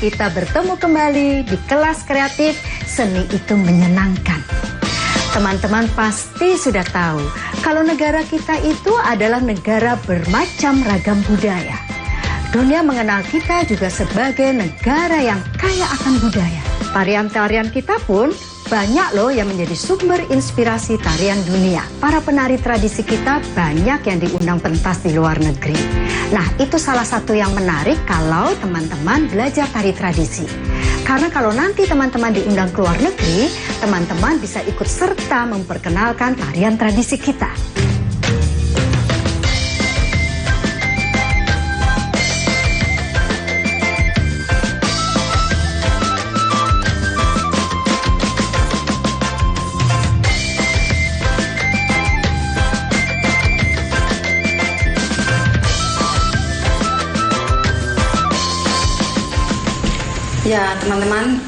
kita bertemu kembali di kelas kreatif Seni Itu Menyenangkan. Teman-teman pasti sudah tahu kalau negara kita itu adalah negara bermacam ragam budaya. Dunia mengenal kita juga sebagai negara yang kaya akan budaya. Tarian-tarian kita pun banyak loh yang menjadi sumber inspirasi tarian dunia. Para penari tradisi kita banyak yang diundang pentas di luar negeri. Nah, itu salah satu yang menarik kalau teman-teman belajar tari tradisi. Karena kalau nanti teman-teman diundang ke luar negeri, teman-teman bisa ikut serta memperkenalkan tarian tradisi kita. Ya teman-teman,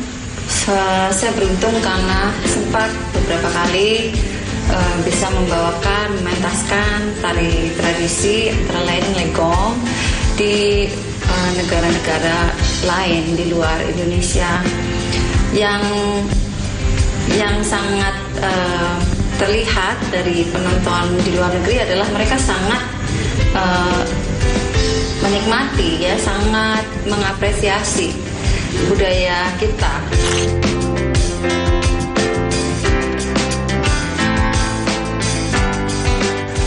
saya beruntung karena sempat beberapa kali bisa membawakan, mementaskan tari tradisi antara lain legong di negara-negara lain di luar Indonesia. Yang sangat terlihat dari penonton di luar negeri adalah mereka sangat menikmati, ya, sangat mengapresiasi budaya kita.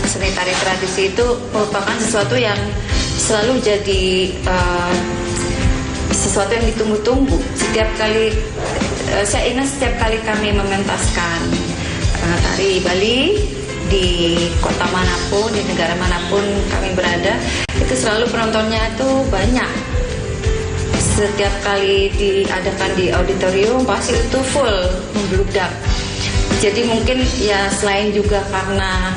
Seni tari tradisi itu merupakan sesuatu yang selalu jadi sesuatu yang ditunggu-tunggu. Setiap kali saya ingat setiap kali kami mementaskan tari Bali di kota manapun, di negara manapun kami berada, itu selalu penontonnya itu banyak. Setiap kali diadakan di auditorium pasti itu full, membludak. Jadi mungkin ya selain juga karena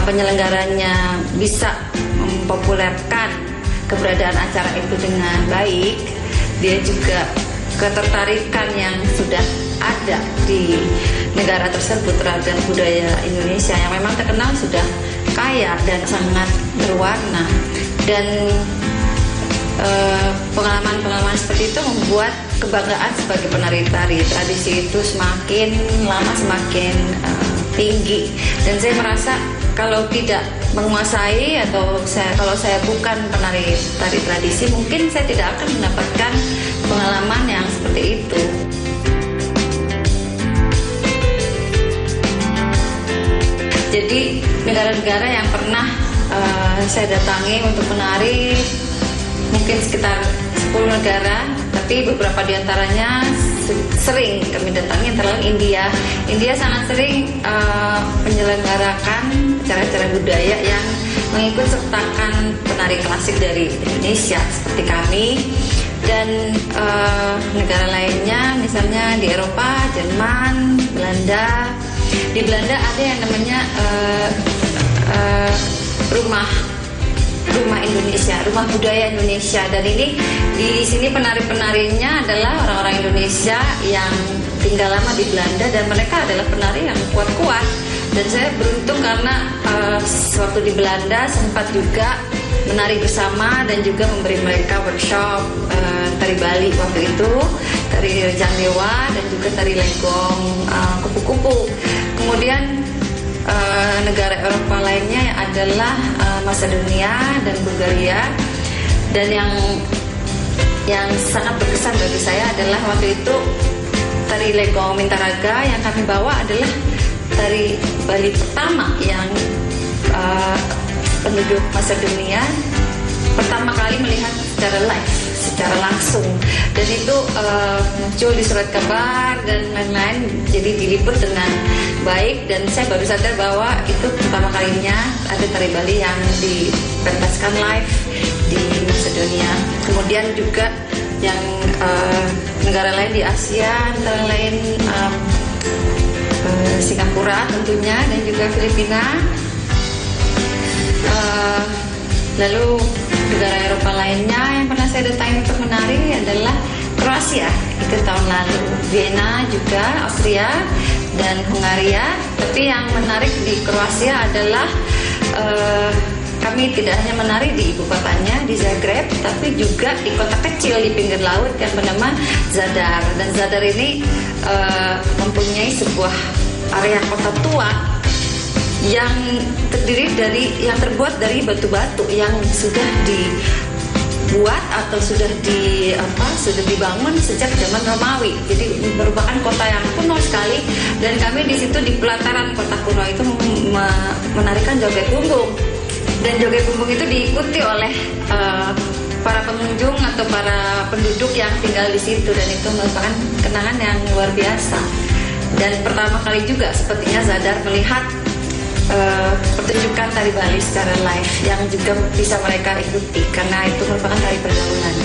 penyelenggaranya bisa mempopulerkan keberadaan acara itu dengan baik, dia juga ketertarikan yang sudah ada di negara tersebut terhadap budaya Indonesia yang memang terkenal sudah kaya dan sangat berwarna. Dan pengalaman-pengalaman seperti itu membuat kebanggaan sebagai penari tari tradisi itu semakin lama semakin tinggi. Dan saya merasa kalau tidak menguasai atau kalau saya bukan penari tari tradisi, mungkin saya tidak akan mendapatkan pengalaman yang seperti itu. Jadi negara-negara yang pernah saya datangi untuk menari mungkin sekitar 10 negara, tapi beberapa diantaranya sering kami datangi, antara lain India. India sangat sering menyelenggarakan acara-acara budaya yang mengikut sertakan penari klasik dari Indonesia seperti kami. Dan negara lainnya misalnya di Eropa, Jerman, Belanda. Di Belanda ada yang namanya rumah Indonesia, rumah budaya Indonesia. Dan ini di sini penari-penarinya adalah orang-orang Indonesia yang tinggal lama di Belanda dan mereka adalah penari yang kuat-kuat. Dan saya beruntung karena waktu di Belanda sempat juga menari bersama dan juga memberi mereka workshop tari Bali waktu itu, tari Rejang Dewa dan juga tari legong kupu-kupu. Kemudian negara Eropa lainnya adalah Macedonia dan Bulgaria. Dan yang sangat berkesan bagi saya adalah waktu itu tari legong Mintaraga yang kami bawa adalah tari Bali pertama yang penduduk Macedonia pertama kali melihat secara live, secara langsung. Dan itu muncul di surat kabar dan lain-lain, jadi diliput dengan baik. Dan saya baru sadar bahwa itu pertama kalinya ada tari Bali yang dipentaskan live di Macedonia. Kemudian juga yang negara lain di Asia, antara lain Singapura tentunya, dan juga Filipina. Lalu negara Eropa lainnya yang pernah saya datangi untuk menari adalah Kroasia, itu tahun lalu. Vienna juga, Austria, dan Hungaria. Tapi yang menarik di Kroasia adalah kami tidak hanya menari di ibu kotanya, di Zagreb, tapi juga di kota kecil di pinggir laut yang bernama Zadar. Dan Zadar ini mempunyai sebuah area kota tua yang terbuat dari batu-batu yang sudah dibuat atau sudah dibangun sejak zaman Romawi. Jadi merupakan kota yang kuno sekali, dan kami di situ di pelataran kota kuno itu menarikan joget bumbung. Dan joget bumbung itu diikuti oleh para pengunjung atau para penduduk yang tinggal di situ, dan itu merupakan kenangan yang luar biasa. Dan pertama kali juga sepertinya Zadar melihat pertunjukan tari Bali secara live yang juga bisa mereka ikuti karena itu merupakan tari pergaulan.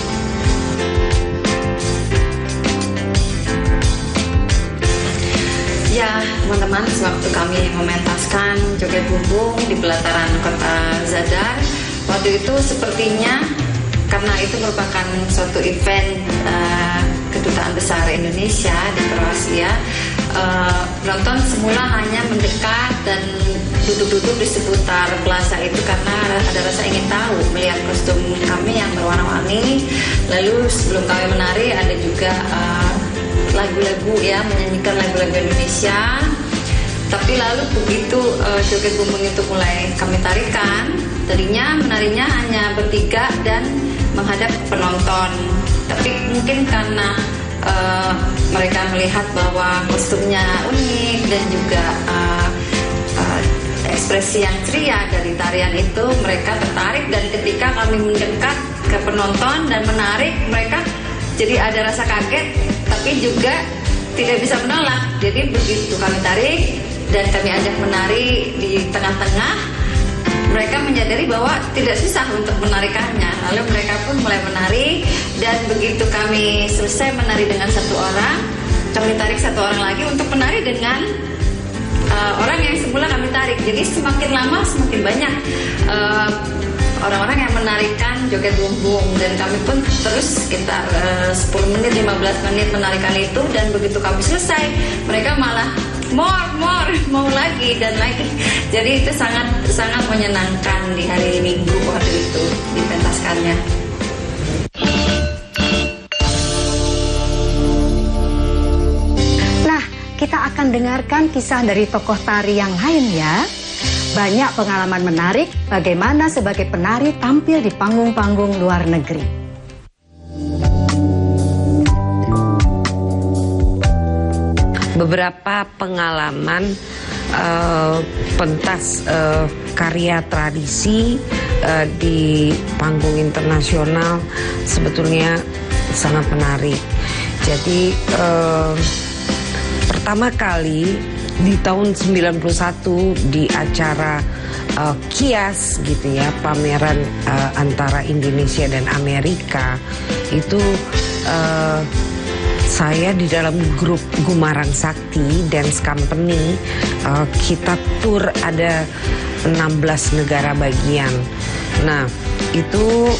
Ya, teman-teman, sewaktu kami mementaskan joget bumbung di pelataran kota Zadar, waktu itu sepertinya karena itu merupakan suatu event Kedutaan Besar Indonesia di Kroasia, penonton semula hanya mendekat dan duduk-duduk di seputar plaza itu karena ada rasa ingin tahu melihat kostum kami yang berwarna-warni. Lalu sebelum kami menari ada juga lagu-lagu ya, menyanyikan lagu-lagu Indonesia. Tapi lalu begitu joget bumbung itu mulai kami tarikan, tadinya menarinya hanya bertiga dan menghadap penonton. Tapi mungkin karena mereka melihat bahwa kostumnya unik dan juga ekspresi yang ceria dari tarian itu, mereka tertarik, dan ketika kami mendekat ke penonton dan menarik, mereka jadi ada rasa kaget tapi juga tidak bisa menolak. Jadi begitu kami tarik dan kami ajak menari di tengah-tengah, mereka menyadari bahwa tidak susah untuk menarikannya. Lalu mereka pun mulai menari, dan begitu kami selesai menari dengan satu orang, kami tarik satu orang lagi untuk menari dengan orang yang semula kami tarik. Jadi semakin lama semakin banyak orang-orang yang menarikan joget bumbung, dan kami pun terus sekitar 10 menit, 15 menit menarikan itu, dan begitu kami selesai mereka malah more mau lagi dan lagi. Jadi itu sangat menyenangkan di hari Minggu waktu itu dipentaskannya. Nah, kita akan dengarkan kisah dari tokoh tari yang lain ya. Banyak pengalaman menarik bagaimana sebagai penari tampil di panggung-panggung luar negeri. Beberapa pengalaman pentas karya tradisi di panggung internasional sebetulnya sangat menarik. Jadi pertama kali di tahun 91 di acara KIAS gitu ya, pameran antara Indonesia dan Amerika, itu saya di dalam grup Gumarang Sakti Dance Company, kita tur ada 16 negara bagian. Nah, itu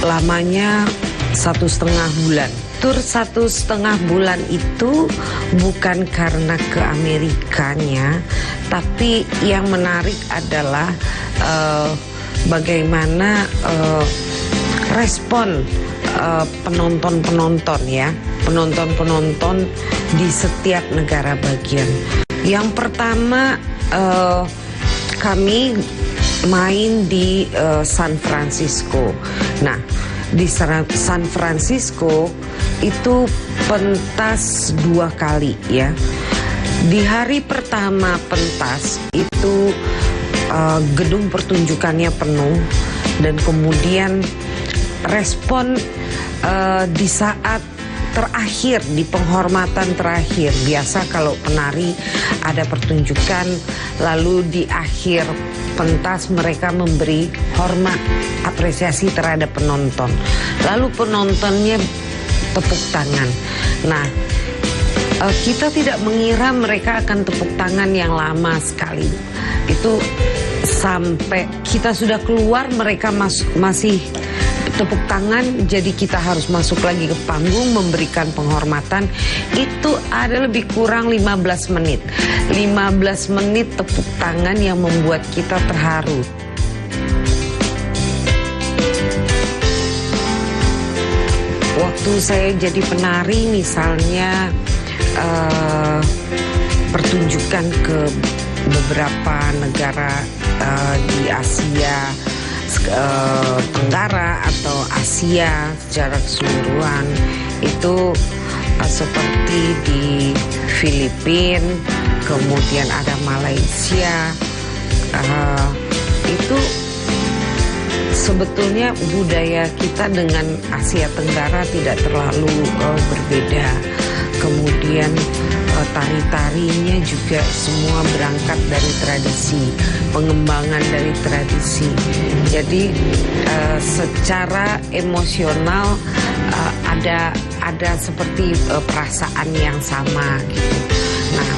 lamanya 1,5 bulan. Tur 1,5 bulan itu bukan karena ke Amerikanya, tapi yang menarik adalah bagaimana respon penonton-penonton ya, penonton-penonton di setiap negara bagian. Yang pertama kami main di San Francisco. Nah, di San Francisco itu pentas 2 kali ya. Di hari pertama pentas itu gedung pertunjukannya penuh, dan kemudian respon di saat terakhir, di penghormatan terakhir, biasa kalau penari ada pertunjukan lalu di akhir pentas mereka memberi hormat, apresiasi terhadap penonton, lalu penontonnya tepuk tangan. Nah, kita tidak mengira mereka akan tepuk tangan yang lama sekali. Itu sampai kita sudah keluar mereka masih tepuk tangan, jadi kita harus masuk lagi ke panggung memberikan penghormatan. Itu ada lebih kurang 15 menit. 15 menit tepuk tangan yang membuat kita terharu. waktu saya jadi penari misalnya pertunjukan ke beberapa negara di Asia Tenggara atau Asia secara keseluruhan, itu seperti di Filipina, kemudian ada Malaysia, itu sebetulnya budaya kita dengan Asia Tenggara tidak terlalu berbeda. Kemudian tari-tarinya juga semua berangkat dari tradisi, pengembangan dari tradisi. Jadi secara emosional ada seperti perasaan yang sama gitu. Nah,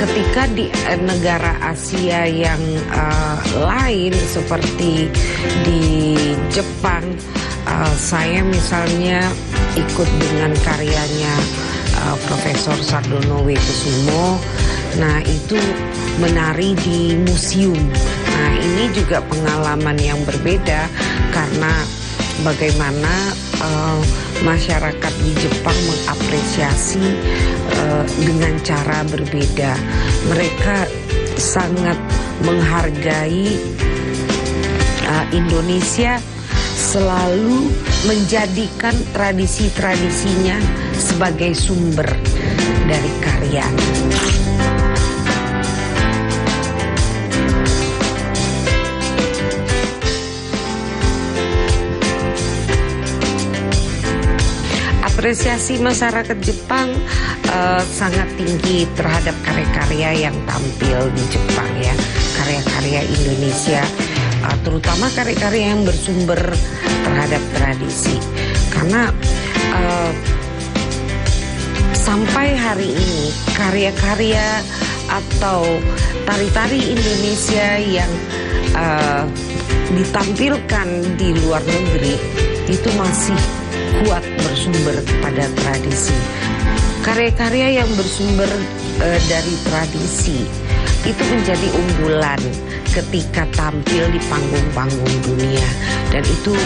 ketika di negara Asia yang lain seperti di Jepang, saya misalnya ikut dengan karyanya Profesor Sardono Kusumo. Nah, itu menari di museum. Nah, ini juga pengalaman yang berbeda karena bagaimana masyarakat di Jepang mengapresiasi dengan cara berbeda. Mereka sangat menghargai Indonesia, selalu menjadikan tradisi-tradisinya sebagai sumber dari karya. Apresiasi masyarakat Jepang sangat tinggi terhadap karya-karya yang tampil di Jepang ya, karya-karya Indonesia, terutama karya-karya yang bersumber terhadap tradisi. Karena sampai hari ini karya-karya atau tari-tari Indonesia yang ditampilkan di luar negeri itu masih kuat bersumber pada tradisi. Karya-karya yang bersumber dari tradisi itu menjadi unggulan ketika tampil di panggung-panggung dunia, dan itu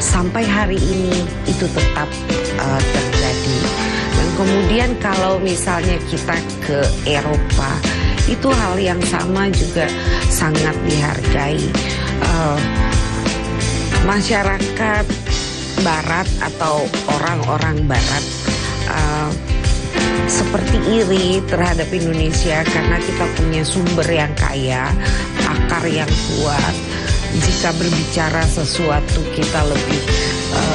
sampai hari ini itu tetap terjadi. Dan kemudian kalau misalnya kita ke Eropa, itu hal yang sama juga sangat dihargai. Masyarakat Barat atau orang-orang Barat seperti iri terhadap Indonesia karena kita punya sumber yang kaya, akar yang kuat. Jika berbicara sesuatu kita lebih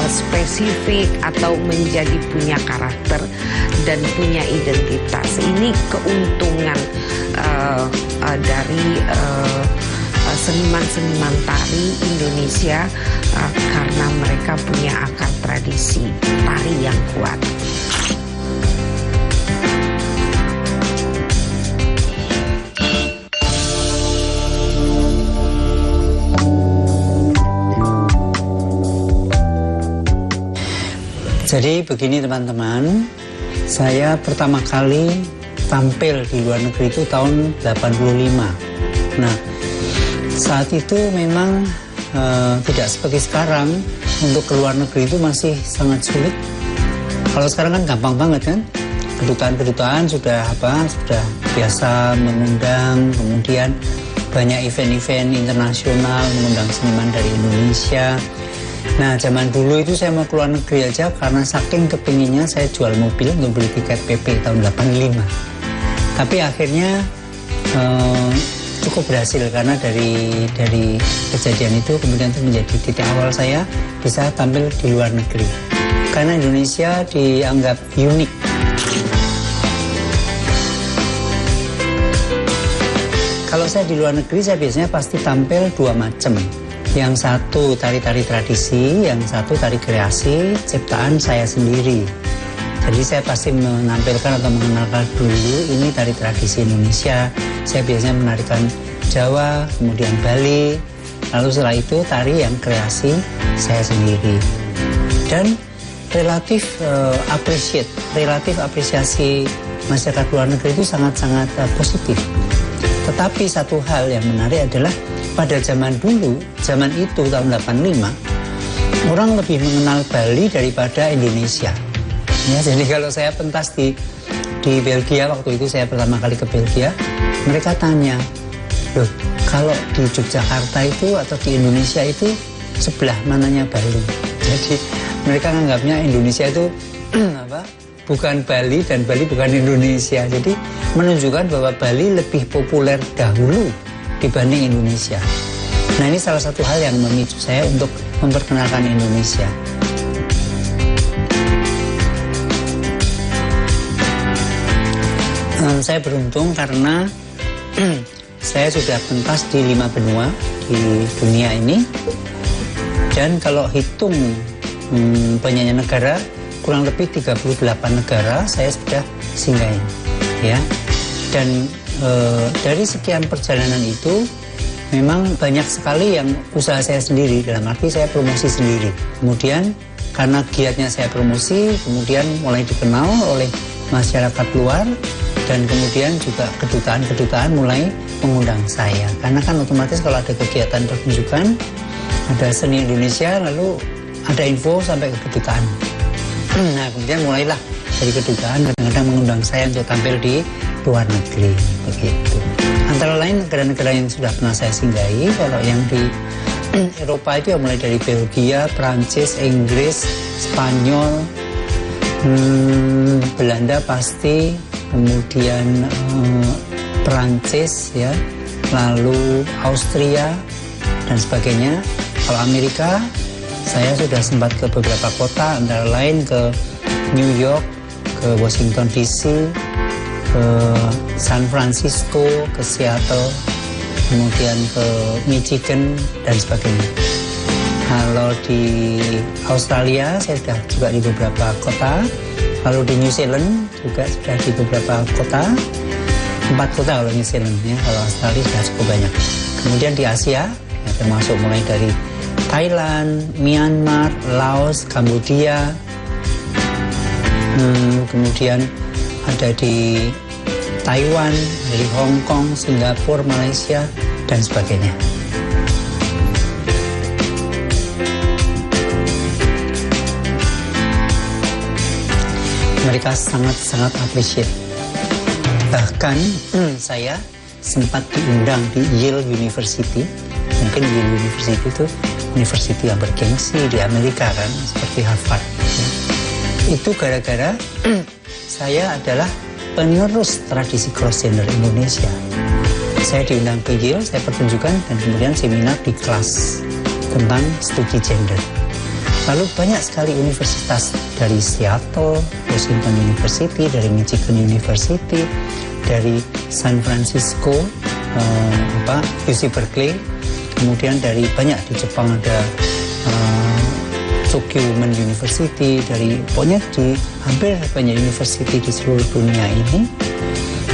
spesifik atau menjadi punya karakter dan punya identitas. Ini keuntungan dari seniman-seniman tari Indonesia karena mereka punya akar tradisi tari yang kuat. Jadi begini teman-teman, saya pertama kali tampil di luar negeri itu tahun 85. Nah, saat itu memang tidak seperti sekarang. Untuk ke luar negeri itu masih sangat sulit. Kalau sekarang kan gampang banget kan. Kedutaan-kedutaan sudah biasa mengundang, kemudian banyak event-event internasional mengundang seniman dari Indonesia. Nah, zaman dulu itu saya mau keluar negeri aja karena saking kepinginnya saya jual mobil untuk beli tiket PP tahun 85. Tapi akhirnya cukup berhasil karena dari kejadian itu kemudian itu menjadi titik awal saya bisa tampil di luar negeri. Karena Indonesia dianggap unik. Kalau saya di luar negeri saya biasanya pasti tampil dua macam. Yang satu tari-tari tradisi, yang satu tari kreasi, ciptaan saya sendiri. Jadi saya pasti menampilkan atau mengenalkan dulu ini tari tradisi Indonesia. Saya biasanya menarikan Jawa, kemudian Bali, lalu setelah itu tari yang kreasi saya sendiri. Dan relatif apresiasi masyarakat luar negeri itu sangat-sangat positif. Tetapi satu hal yang menarik adalah pada zaman dulu, zaman itu tahun 85, orang lebih mengenal Bali daripada Indonesia. Ya, jadi kalau saya pentas di Belgia, waktu itu saya pertama kali ke Belgia, mereka tanya, loh kalau di Yogyakarta itu atau di Indonesia itu sebelah mananya Bali? Jadi mereka menganggapnya Indonesia itu bukan Bali dan Bali bukan Indonesia. Jadi menunjukkan bahwa Bali lebih populer dahulu dibanding Indonesia. Nah, ini salah satu hal yang memicu saya untuk memperkenalkan Indonesia. Saya beruntung karena saya sudah pentas di 5 benua di dunia ini. Dan kalau hitung banyaknya negara, kurang lebih 38 negara saya sudah singgahi. Ya. Dan dari sekian perjalanan itu, memang banyak sekali yang usaha saya sendiri, dalam arti saya promosi sendiri. Kemudian karena giatnya saya promosi, kemudian mulai dikenal oleh masyarakat luar, dan kemudian juga kedutaan-kedutaan mulai mengundang saya. Karena kan otomatis kalau ada kegiatan pertunjukan, ada seni Indonesia, lalu ada info sampai ke kedutaan. Nah, kemudian mulailah dari kedutaan kadang-kadang mengundang saya untuk tampil di luar negeri, begitu. Antara lain negara-negara yang sudah pernah saya singgahi, kalau yang di Eropa itu mulai dari Belgia, Prancis, Inggris, Spanyol, Belanda pasti, kemudian Prancis ya, lalu Austria dan sebagainya. Kalau Amerika, saya sudah sempat ke beberapa kota, antara lain ke New York, ke Washington DC, ke San Francisco, ke Seattle, kemudian ke Michigan dan sebagainya. Kalau di Australia saya sudah juga di beberapa kota, lalu di New Zealand juga sudah di beberapa kota, 4 kota kalau New Zealand ya, kalau Australia sudah cukup banyak. Kemudian di Asia ya, termasuk mulai dari Thailand, Myanmar, Laos, Kambodia, kemudian ada di Taiwan, dari Hong Kong, Singapura, Malaysia, dan sebagainya. Mereka sangat-sangat appreciate. Bahkan saya sempat diundang di Yale University. Mungkin Yale University itu university yang bergengsi di Amerika kan, seperti Harvard. Itu gara-gara saya adalah penerus tradisi cross gender Indonesia. Saya diundang ke Yale, saya pertunjukan dan kemudian seminar di kelas tentang studi gender. Lalu banyak sekali universitas dari Seattle, Washington University, dari Michigan University, dari San Francisco, UC Berkeley, kemudian dari banyak di Jepang ada Tokyo Women University, dari pokoknya di hampir banyak university di seluruh dunia ini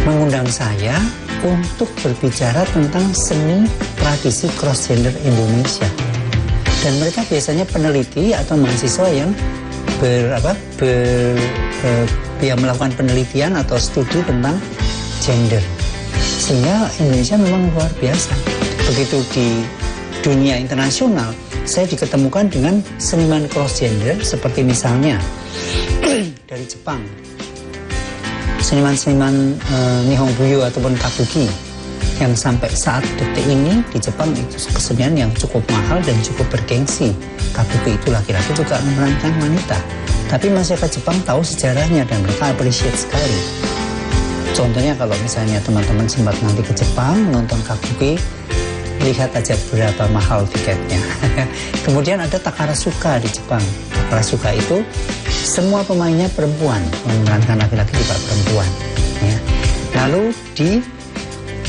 mengundang saya untuk berbicara tentang seni tradisi cross gender Indonesia. Dan mereka biasanya peneliti atau mahasiswa yang melakukan penelitian atau studi tentang gender. Sehingga Indonesia memang luar biasa. Begitu di dunia internasional, saya diketemukan dengan seniman cross gender seperti misalnya dari Jepang, seniman-seniman Nihon Buyo ataupun Kabuki, yang sampai saat detik ini di Jepang itu kesenian yang cukup mahal dan cukup bergengsi. Kabuki itu laki-laki juga memerankan wanita, tapi masyarakat Jepang tahu sejarahnya dan mereka appreciate sekali. Contohnya kalau misalnya teman-teman sempat nanti ke Jepang nonton Kabuki, lihat aja berapa mahal tiketnya. Kemudian ada Takarasuka di Jepang. Takarasuka itu semua pemainnya perempuan, memerankan laki-laki juga perempuan. Ya. Lalu di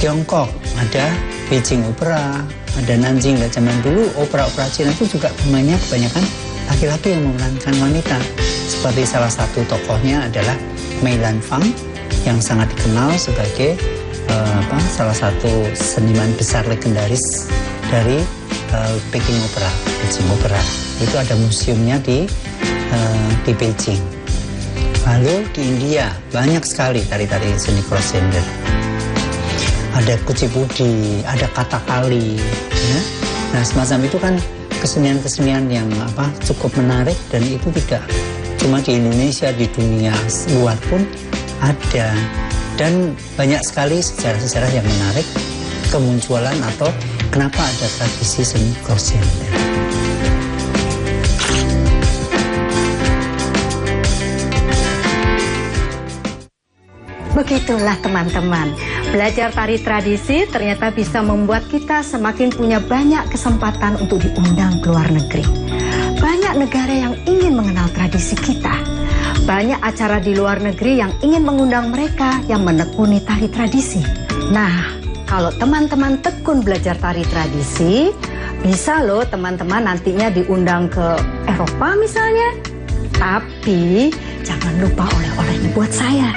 Tiongkok ada Beijing Opera, ada Nanjing. Dan zaman dulu opera-opera Cina itu juga pemainnya kebanyakan laki-laki yang memerankan wanita. Seperti salah satu tokohnya adalah Mei Lan Fang yang sangat dikenal sebagai salah satu seniman besar legendaris dari Peking Opera, Beijing Opera. Itu ada museumnya di Beijing. Lalu di India banyak sekali tari-tari seni cross gender. Ada kucipudi, ada katakali, ya. Nah semacam itu kan kesenian-kesenian yang cukup menarik, dan itu tidak cuma di Indonesia, di dunia luar pun ada. Dan banyak sekali sejarah-sejarah yang menarik kemunculan atau kenapa ada tradisi seni krosian. Begitulah teman-teman, belajar tari tradisi ternyata bisa membuat kita semakin punya banyak kesempatan untuk diundang ke luar negeri. Banyak negara yang ingin mengenal tradisi kita. Banyak acara di luar negeri yang ingin mengundang mereka yang menekuni tari tradisi. Nah, kalau teman-teman tekun belajar tari tradisi, bisa loh teman-teman nantinya diundang ke Eropa misalnya. Tapi jangan lupa oleh-olehnya buat saya.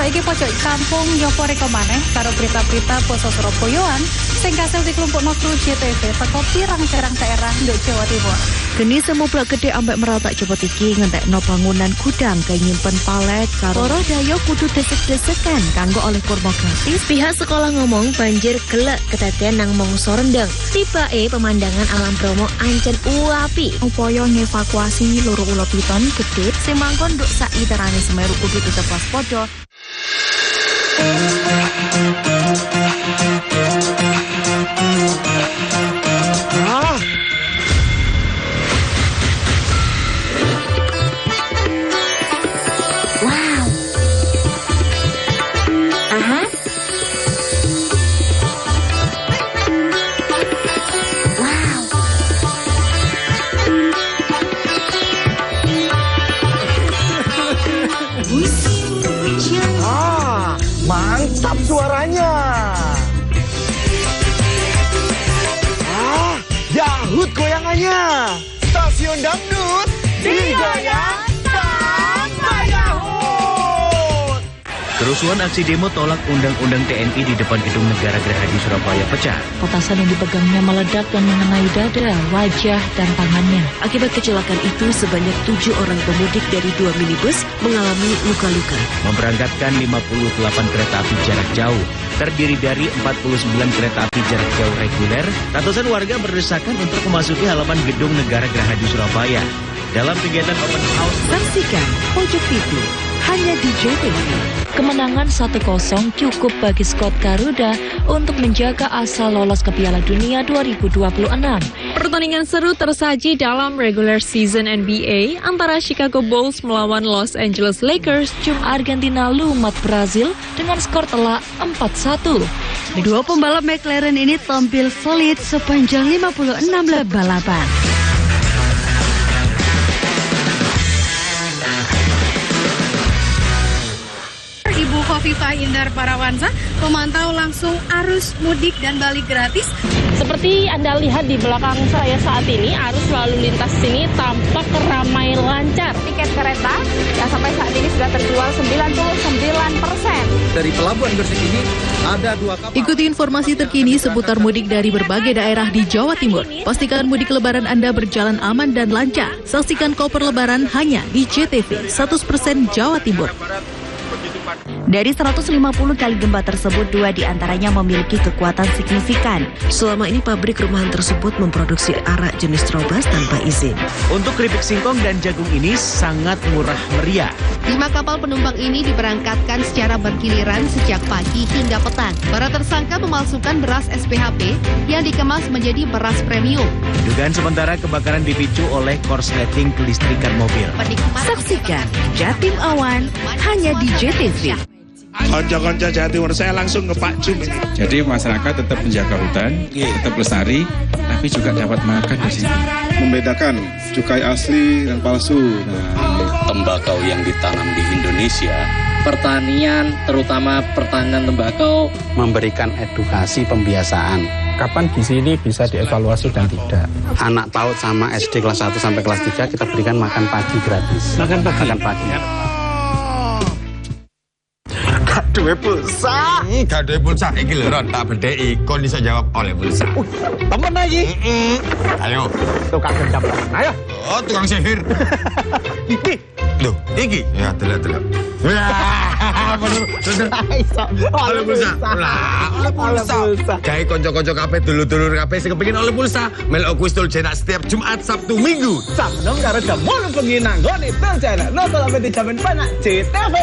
Iki pojok kampung Yopo reko maneh karo berita-berita basa Surabayaan sing kasil dikelompokno kru JTV teko pirang-pirang daerah nduk Jawa Timur. Geni semoblak gede ambek Meratak cepot iki ngentekno bangunan gudang kaya nyimpen palet karo para dayo kudu desek-desekan kanggo oleh kurma gratis. Pihak sekolah ngomong banjir gelek kedadean nang mangsa rendeng. Tibake pemandangan alam Bromo ancen uapi. Upaya ngevakuasi loro ulo piton gede sing mangkon nduk sak iterane Semeru kudu tetep waspada. Mantap suaranya. Dahut goyangannya. Stasiun dangdut digoyang tanpa dahut. Kerusuhan aksi demo tolak Undang-Undang TNI di depan Gedung Negara Gerahadi Surabaya pecah. Petasan yang dipegangnya meledak dan mengenai dada, wajah, dan tangannya. Akibat kecelakaan itu sebanyak 7 orang pemudik dari 2 minibus mengalami luka-luka. Memberangkatkan 58 kereta api jarak jauh, terdiri dari 49 kereta api jarak jauh reguler. Ratusan warga berdesakan untuk memasuki halaman Gedung Negara Gerahadi Surabaya. Dalam kegiatan open house, saksikan Pojok TV hanya di JTV. Kemenangan 1-0 cukup bagi Scott Garuda untuk menjaga asa lolos ke Piala Dunia 2026. Pertandingan seru tersaji dalam regular season NBA antara Chicago Bulls melawan Los Angeles Lakers. Argentina lumat Brazil dengan skor telak 4-1. Dua pembalap McLaren ini tampil solid sepanjang 56 lap balapan. Ibu Khofifah Indar Parawansa memantau langsung arus mudik dan balik gratis. Seperti Anda lihat di belakang saya saat ini, arus lalu lintas sini tampak ramai lancar. Tiket kereta yang sampai saat ini sudah terjual 99%. Dari Pelabuhan Gresik ini ada 2 kapal. Ikuti informasi terkini seputar mudik dari berbagai daerah di Jawa Timur. Pastikan mudik lebaran Anda berjalan aman dan lancar. Saksikan koper lebaran hanya di JTV 100% Jawa Timur. Dari 150 kali gempa tersebut, 2 diantaranya memiliki kekuatan signifikan. Selama ini pabrik rumahan tersebut memproduksi arak jenis Trobas tanpa izin. Untuk keripik singkong dan jagung ini sangat murah meriah. 5 kapal penumpang ini diberangkatkan secara bergiliran sejak pagi hingga petang. Para tersangka memalsukan beras SPHP yang dikemas menjadi beras premium. Dugaan sementara kebakaran dipicu oleh korsleting kelistrikan mobil. Saksikan Jatim Awan hanya di JTV. Konco-konco Jawa Timur, saya langsung ke Pak Jum. Jadi masyarakat tetap menjaga hutan, tetap lestari, tapi juga dapat makan di sini. Membedakan cukai asli dan palsu. Tembakau yang ditanam di Indonesia, pertanian, terutama pertanian tembakau, memberikan edukasi pembiasaan. Kapan gizi ini bisa dievaluasi dan tidak? Anak PAUD sama SD kelas 1 sampai kelas 3 kita berikan makan pagi gratis. Makan pagi? Makan pagi. Duwe pulsa. Gak duwe pulsa. Iki lho Ron, tak bedheki kon iso jawab oleh pulsa. Temen lagi. Ayo. Tukang gendam. Ayo. Oh, tukang sihir. Iki. Loh, iki. Ya, delok. Bener. Oleh pulsa. Lah, oleh pulsa. Gawe kanca-kanca kabeh dulur-dulur kabeh sing kepengin oleh pulsa, melok kuis tul cetak setiap Jumat, Sabtu, Minggu. Sabtu karo jam 8 bengi nang gone tul cetak. Nonton sampai dijamin penak JTV.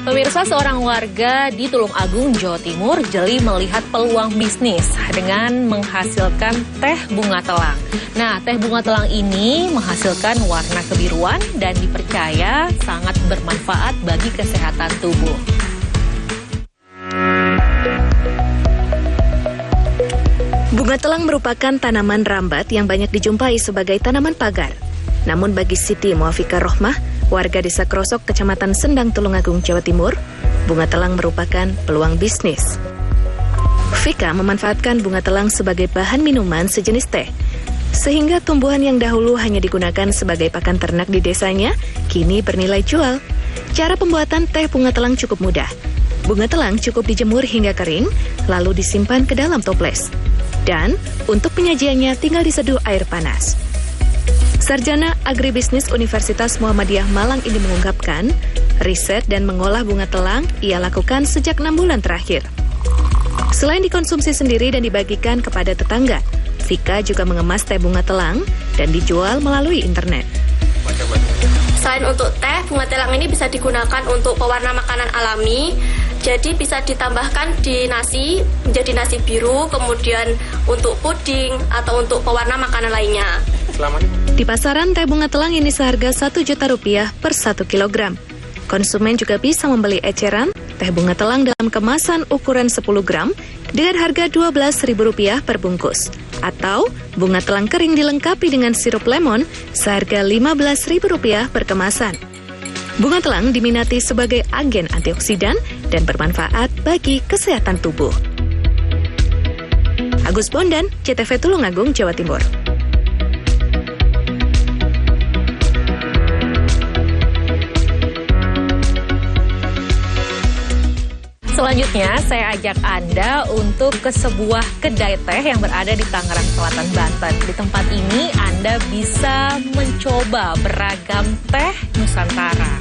Pemirsa, seorang warga di Tulung Agung, Jawa Timur jeli melihat peluang bisnis dengan menghasilkan teh bunga telang. Nah, teh bunga telang ini menghasilkan warna kebiruan dan dipercaya sangat bermanfaat bagi kesehatan tubuh. Bunga telang merupakan tanaman rambat yang banyak dijumpai sebagai tanaman pagar. Namun bagi Siti Muafika Rohmah, warga Desa Krosok, Kecamatan Sendang, Tulungagung, Jawa Timur, bunga telang merupakan peluang bisnis. Vika memanfaatkan bunga telang sebagai bahan minuman sejenis teh, sehingga tumbuhan yang dahulu hanya digunakan sebagai pakan ternak di desanya, kini bernilai jual. Cara pembuatan teh bunga telang cukup mudah. Bunga telang cukup dijemur hingga kering, lalu disimpan ke dalam toples. Dan untuk penyajiannya tinggal diseduh air panas. Sarjana Agribisnis Universitas Muhammadiyah Malang ini mengungkapkan, riset dan mengolah bunga telang ia lakukan sejak 6 bulan terakhir. Selain dikonsumsi sendiri dan dibagikan kepada tetangga, Vika juga mengemas teh bunga telang dan dijual melalui internet. Selain untuk teh, bunga telang ini bisa digunakan untuk pewarna makanan alami. Jadi bisa ditambahkan di nasi menjadi nasi biru, kemudian untuk puding atau untuk pewarna makanan lainnya. Di pasaran, teh bunga telang ini seharga Rp1 juta per 1 kilogram. Konsumen juga bisa membeli eceran teh bunga telang dalam kemasan ukuran 10 gram dengan harga Rp12.000 per bungkus. Atau bunga telang kering dilengkapi dengan sirup lemon seharga Rp15.000 per kemasan. Bunga telang diminati sebagai agen antioksidan dan bermanfaat bagi kesehatan tubuh. Agus Bondan, JTV Tulungagung, Jawa Timur. Selanjutnya, saya ajak Anda untuk ke sebuah kedai teh yang berada di Tangerang Selatan, Banten. Di tempat ini, Anda bisa mencoba beragam teh Nusantara.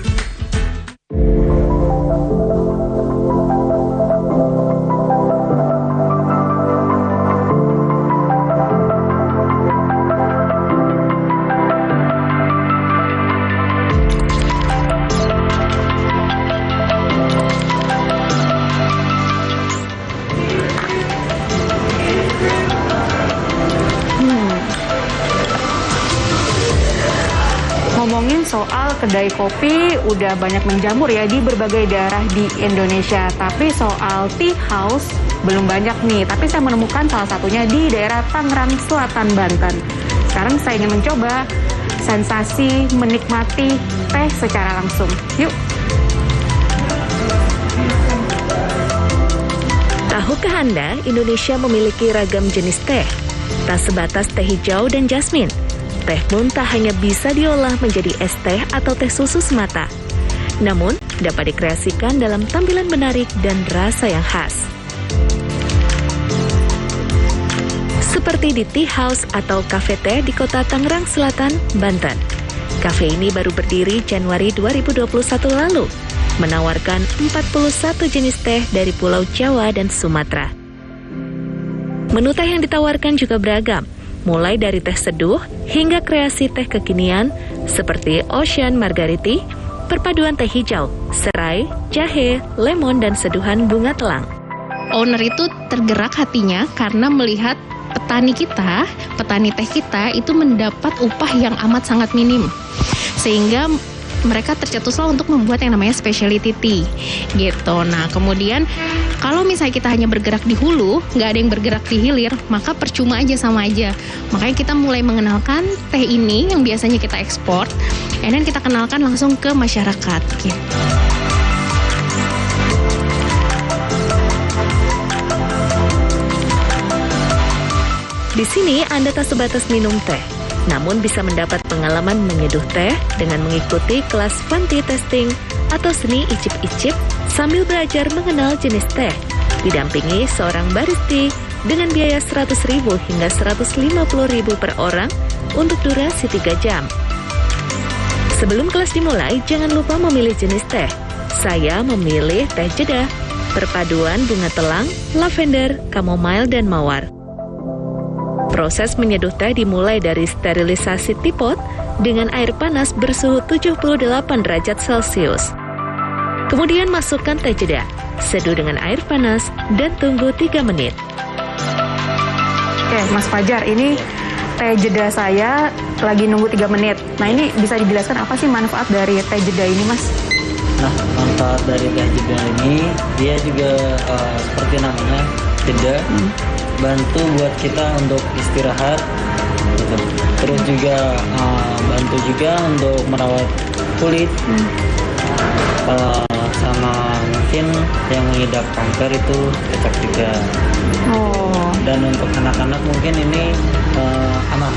soal kedai kopi udah banyak menjamur ya di berbagai daerah di Indonesia. Tapi soal tea house belum banyak nih. Tapi saya menemukan salah satunya di daerah Tangerang Selatan, Banten. Sekarang saya ingin mencoba sensasi menikmati teh secara langsung. Yuk. Tahukah Anda, Indonesia memiliki ragam jenis teh? Tak sebatas teh hijau dan jasmin. Teh pun tak hanya bisa diolah menjadi es teh atau teh susu semata. Namun, dapat dikreasikan dalam tampilan menarik dan rasa yang khas. Seperti di Tea House atau kafe teh di kota Tangerang Selatan, Banten. Kafe ini baru berdiri Januari 2021 lalu, menawarkan 41 jenis teh dari Pulau Jawa dan Sumatera. Menu teh yang ditawarkan juga beragam, mulai dari teh seduh hingga kreasi teh kekinian seperti Ocean Margariti, perpaduan teh hijau, serai, jahe, lemon, dan seduhan bunga telang. Owner itu tergerak hatinya karena melihat petani teh kita itu mendapat upah yang amat sangat minim. Sehingga mereka tercetuslah untuk membuat yang namanya specialty tea gitu. Nah kemudian kalau misalnya kita hanya bergerak di hulu, nggak ada yang bergerak di hilir, maka percuma aja, sama aja. Makanya kita mulai mengenalkan teh ini yang biasanya kita ekspor, dan kita kenalkan langsung ke masyarakat gitu. Di sini Anda tak sebatas minum teh, namun bisa mendapat pengalaman menyeduh teh dengan mengikuti kelas fancy testing atau seni icip-icip sambil belajar mengenal jenis teh, didampingi seorang baristi dengan biaya 100.000 hingga 150.000 per orang untuk durasi 3 jam. Sebelum kelas dimulai, jangan lupa memilih jenis teh. Saya memilih teh jeda, perpaduan bunga telang, lavender, chamomile, dan mawar. Proses menyeduh teh dimulai dari sterilisasi teapot dengan air panas bersuhu 78 derajat Celcius. Kemudian masukkan teh jeda, seduh dengan air panas, dan tunggu 3 menit. Oke, Mas Fajar, ini teh jeda saya lagi nunggu 3 menit. Nah, ini bisa dijelaskan apa sih manfaat dari teh jeda ini, Mas? Nah, manfaat dari teh jeda ini, dia juga seperti namanya, jeda, bantu buat kita untuk istirahat, gitu. Terus juga bantu juga untuk merawat kulit, sama mungkin yang mengidap kanker itu cocok juga. Dan untuk anak-anak mungkin ini aman,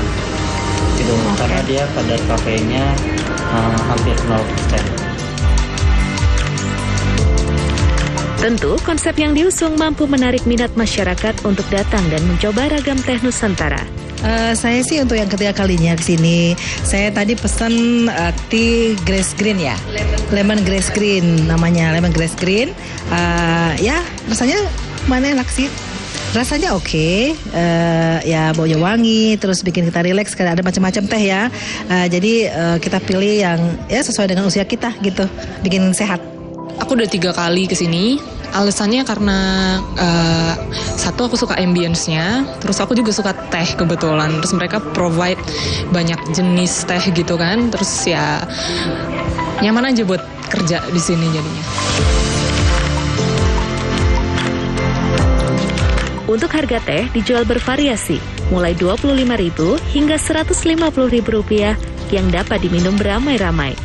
gitu, karena dia kadar kafeinnya hampir 0%. Tentu, konsep yang diusung mampu menarik minat masyarakat untuk datang dan mencoba ragam teh Nusantara. Saya sih untuk yang ketiga kalinya ke sini. Saya tadi pesan tea grass green ya. Lemon grass green namanya, lemon grass green. Ya, rasanya mana enak sih. Rasanya oke, ya baunya wangi, terus bikin kita rileks karena ada macam-macam teh ya. Jadi kita pilih yang ya sesuai dengan usia kita gitu, bikin sehat. Aku udah 3 kali kesini. Alasannya karena satu aku suka ambience-nya, terus aku juga suka teh kebetulan. Terus mereka provide banyak jenis teh gitu kan. Terus ya nyaman aja buat kerja di sini jadinya. Untuk harga teh dijual bervariasi, mulai Rp25.000 hingga Rp150.000 yang dapat diminum beramai-ramai.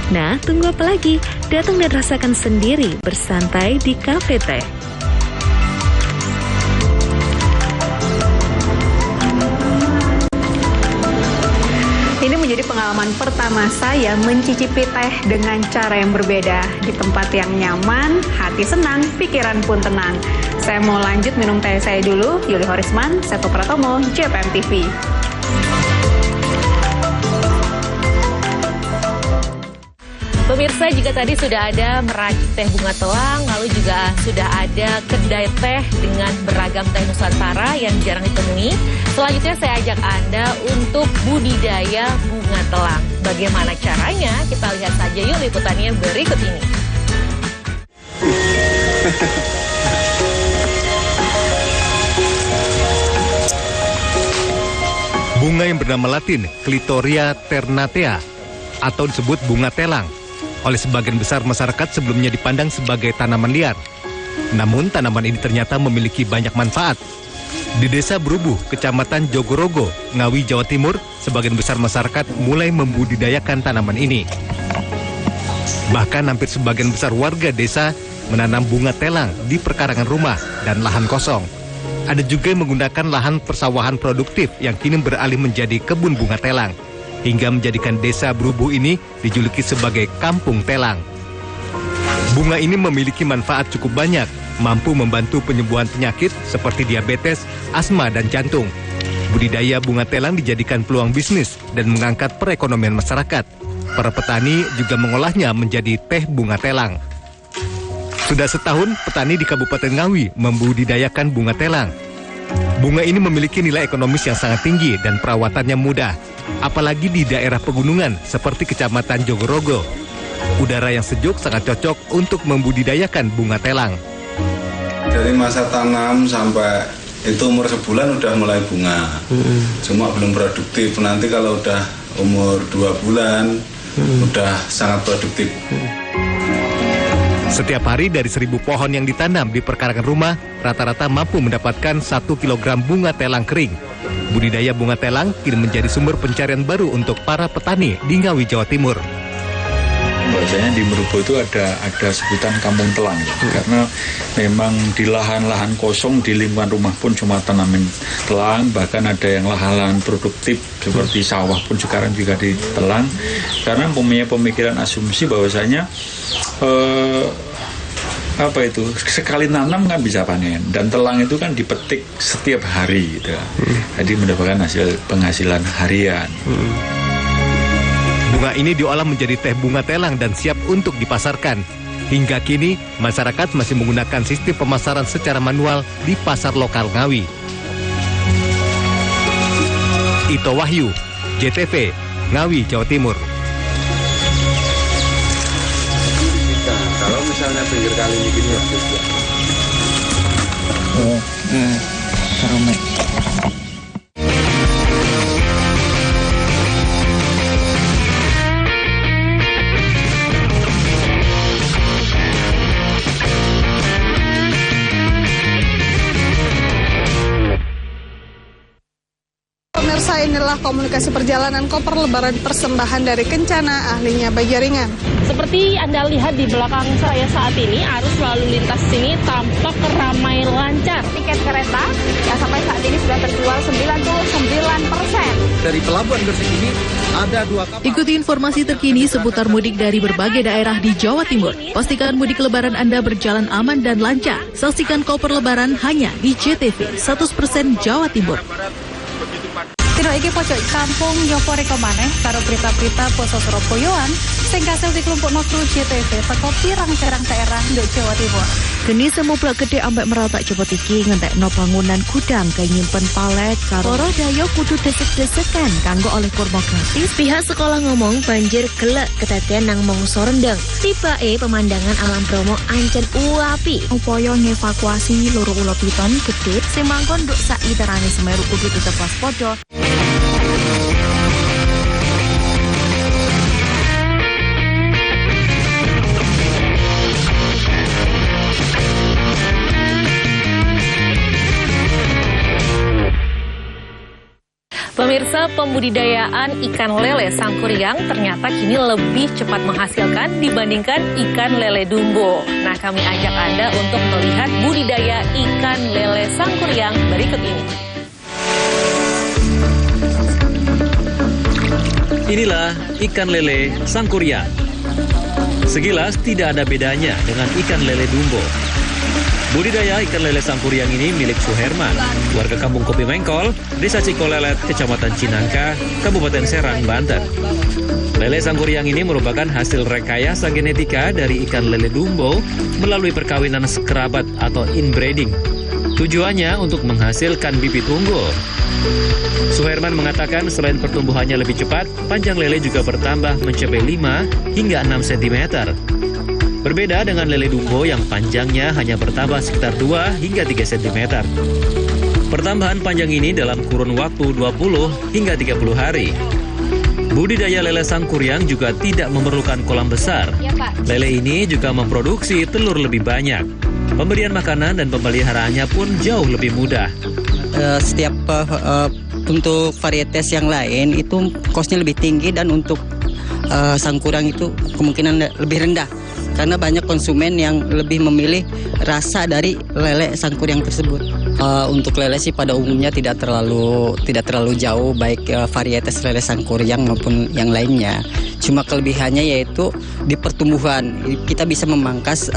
Nah, tunggu apa lagi? Datang dan rasakan sendiri bersantai di kafe teh. Ini menjadi pengalaman pertama saya mencicipi teh dengan cara yang berbeda. Di tempat yang nyaman, hati senang, pikiran pun tenang. Saya mau lanjut minum teh saya dulu. Yuli Horisman, Seto Pratomo, JPM TV. Pemirsa, juga tadi sudah ada meracik teh bunga telang, lalu juga sudah ada kedai teh dengan beragam teh Nusantara yang jarang ditemui. Selanjutnya saya ajak Anda untuk budidaya bunga telang. Bagaimana caranya? Kita lihat saja yuk liputannya berikut ini. Bunga yang bernama Latin Clitoria ternatea atau disebut bunga telang. Oleh sebagian besar masyarakat sebelumnya dipandang sebagai tanaman liar. Namun tanaman ini ternyata memiliki banyak manfaat. Di Desa Berubuh, Kecamatan Jogorogo, Ngawi, Jawa Timur, sebagian besar masyarakat mulai membudidayakan tanaman ini. Bahkan hampir sebagian besar warga desa menanam bunga telang di perkarangan rumah dan lahan kosong. Ada juga yang menggunakan lahan persawahan produktif yang kini beralih menjadi kebun bunga telang, hingga menjadikan Desa Berubuh ini dijuluki sebagai Kampung Telang. Bunga ini memiliki manfaat cukup banyak, mampu membantu penyembuhan penyakit seperti diabetes, asma, dan jantung. Budidaya bunga telang dijadikan peluang bisnis dan mengangkat perekonomian masyarakat. Para petani juga mengolahnya menjadi teh bunga telang. Sudah setahun, petani di Kabupaten Ngawi membudidayakan bunga telang. Bunga ini memiliki nilai ekonomis yang sangat tinggi dan perawatannya mudah, apalagi di daerah pegunungan seperti Kecamatan Jogorogo. Udara yang sejuk sangat cocok untuk membudidayakan bunga telang. Dari masa tanam sampai itu umur sebulan udah mulai bunga. Cuma belum produktif. Nanti kalau udah umur 2 bulan udah sangat produktif. Setiap hari dari 1.000 pohon yang ditanam di perkarangan rumah, rata-rata mampu mendapatkan 1 kilogram bunga telang kering. Budidaya bunga telang kini menjadi sumber pencarian baru untuk para petani di Ngawi, Jawa Timur. Bahasanya di Merubo itu ada sebutan kampung telang ya. Karena memang di lahan-lahan kosong di lingkungan rumah pun cuma tanaman telang, bahkan ada yang lahan-lahan produktif seperti sawah pun sekarang juga ditelang. Karena punya pemikiran asumsi bahwasanya sekali nanam kan bisa panen, dan telang itu kan dipetik setiap hari gitu. Jadi mendapatkan hasil penghasilan harian. Bunga ini diolah menjadi teh bunga telang dan siap untuk dipasarkan. Hingga kini, masyarakat masih menggunakan sistem pemasaran secara manual di pasar lokal Ngawi. Ito Wahyu, JTV, Ngawi, Jawa Timur. Kalau misalnya pinggir kali ini gini Pemirsa, inilah komunikasi perjalanan koper lebaran persembahan dari Kencana, ahlinya Bajaringan. Seperti Anda lihat di belakang saya saat ini, arus lalu lintas sini tampak ramai lancar. Tiket kereta yang sampai saat ini sudah terjual 99%. Dari Pelabuhan Gresik ini ada 2 kapal. Ikuti informasi terkini seputar mudik dari berbagai daerah di Jawa Timur. Pastikan mudik lebaran Anda berjalan aman dan lancar. Saksikan koper lebaran hanya di JTV 100% Jawa Timur. Tino iki pojok kampung Yopo Reko maneh karo berita-berita poso Surabayaan sing kasil dikelompokno kru JTV teko pirang-pirang daerah nduk Jawa Timur. Geni semublak gede ambek meratak cepet iki ngentekno bangunan gudang kaya nyimpen palet karo para dayo kudu desek-desekan kanggo oleh kurma gratis. Pihak sekolah ngomong banjir gelek kedadean nang mangsa rendeng. Tibake pemandangan alam Bromo ancen uapi. Upaya ngevakuasi loro ula piton gede sing mangkon nduk sak literane Semeru kudu tetep waspada. Pemirsa, pembudidayaan ikan lele Sangkuriang ternyata kini lebih cepat menghasilkan dibandingkan ikan lele Dumbo. Nah, kami ajak Anda untuk melihat budidaya ikan lele Sangkuriang berikut ini. Inilah ikan lele Sangkuriang. Sekilas tidak ada bedanya dengan ikan lele Dumbo. Budidaya ikan lele Sangkuriang ini milik Suherman, warga Kampung Kopi Mengkol, Desa Cikolelet, Kecamatan Cinangka, Kabupaten Serang, Banten. Lele Sangkuriang ini merupakan hasil rekayasa genetika dari ikan lele Dumbo melalui perkawinan sekerabat atau inbreeding. Tujuannya untuk menghasilkan bibit unggul. Suherman mengatakan selain pertumbuhannya lebih cepat, panjang lele juga bertambah mencapai 5 hingga 6 cm. Berbeda dengan lele Dumbo yang panjangnya hanya bertambah sekitar 2 hingga 3 cm. Pertambahan panjang ini dalam kurun waktu 20 hingga 30 hari. Budidaya lele Sangkuriang juga tidak memerlukan kolam besar. Lele ini juga memproduksi telur lebih banyak. Pemberian makanan dan pemeliharaannya pun jauh lebih mudah. Setiap untuk varietas yang lain itu kosnya lebih tinggi, dan untuk Sangkuriang itu kemungkinan lebih rendah karena banyak konsumen yang lebih memilih rasa dari lele Sangkuriang tersebut. Untuk lele sih pada umumnya tidak terlalu jauh, baik varietas lele Sangkuriang maupun yang lainnya. Cuma kelebihannya yaitu di pertumbuhan kita bisa memangkas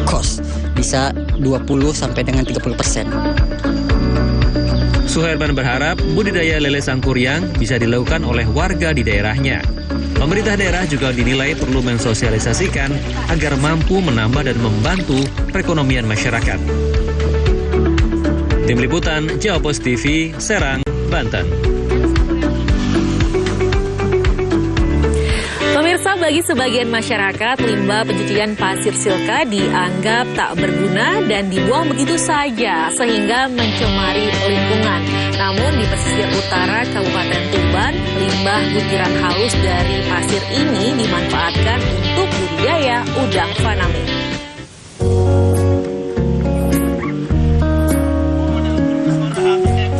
cost bisa 20 sampai dengan 30%. Suherman berharap budidaya lele Sangkuriang bisa dilakukan oleh warga di daerahnya. Pemerintah daerah juga dinilai perlu mensosialisasikan agar mampu menambah dan membantu perekonomian masyarakat. Tim Liputan, Jawa Post TV, Serang, Banten. Pemirsa, bagi sebagian masyarakat, limbah pencucian pasir silika dianggap tak berguna dan dibuang begitu saja sehingga mencemari lingkungan. Namun di pesisir utara Kabupaten Tuban, limbah butiran halus dari pasir ini dimanfaatkan untuk budidaya udang faname.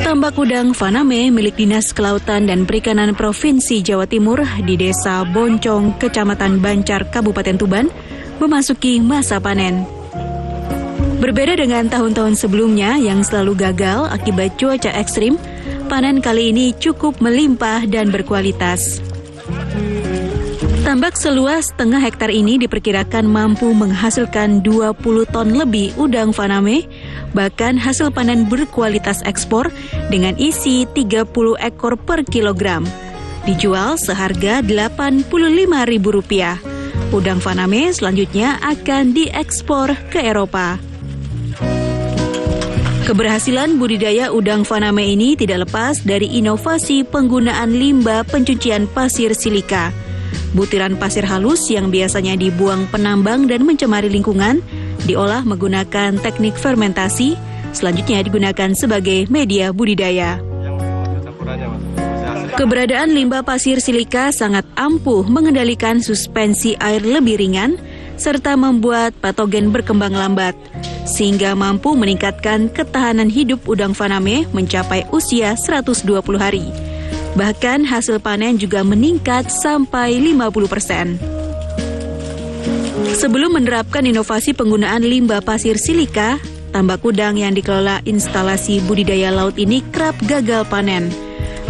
Tambak udang faname milik Dinas Kelautan dan Perikanan Provinsi Jawa Timur di Desa Boncong, Kecamatan Bancar, Kabupaten Tuban, memasuki masa panen. Berbeda dengan tahun-tahun sebelumnya yang selalu gagal akibat cuaca ekstrim, panen kali ini cukup melimpah dan berkualitas. Tambak seluas setengah hektar ini diperkirakan mampu menghasilkan 20 ton lebih udang faname, bahkan hasil panen berkualitas ekspor dengan isi 30 ekor per kilogram. Dijual seharga Rp85.000. Udang faname selanjutnya akan diekspor ke Eropa. Keberhasilan budidaya udang faname ini tidak lepas dari inovasi penggunaan limbah pencucian pasir silika. Butiran pasir halus yang biasanya dibuang penambang dan mencemari lingkungan, diolah menggunakan teknik fermentasi, selanjutnya digunakan sebagai media budidaya. Keberadaan limbah pasir silika sangat ampuh mengendalikan suspensi air lebih ringan, serta membuat patogen berkembang lambat, sehingga mampu meningkatkan ketahanan hidup udang faname mencapai usia 120 hari. Bahkan hasil panen juga meningkat sampai 50%. Sebelum menerapkan inovasi penggunaan limbah pasir silika, tambak udang yang dikelola instalasi budidaya laut ini kerap gagal panen.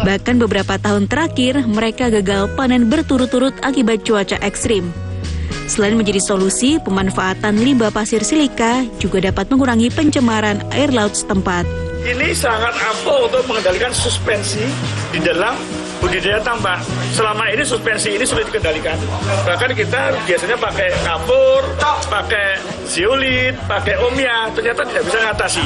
Bahkan beberapa tahun terakhir, mereka gagal panen berturut-turut akibat cuaca ekstrim. Selain menjadi solusi, pemanfaatan limbah pasir silika juga dapat mengurangi pencemaran air laut setempat. Ini sangat ampuh untuk mengendalikan suspensi di dalam budidaya tambak. Selama ini suspensi ini sulit dikendalikan. Bahkan kita biasanya pakai kapur, pakai zeolit, pakai omia, ternyata tidak bisa mengatasi.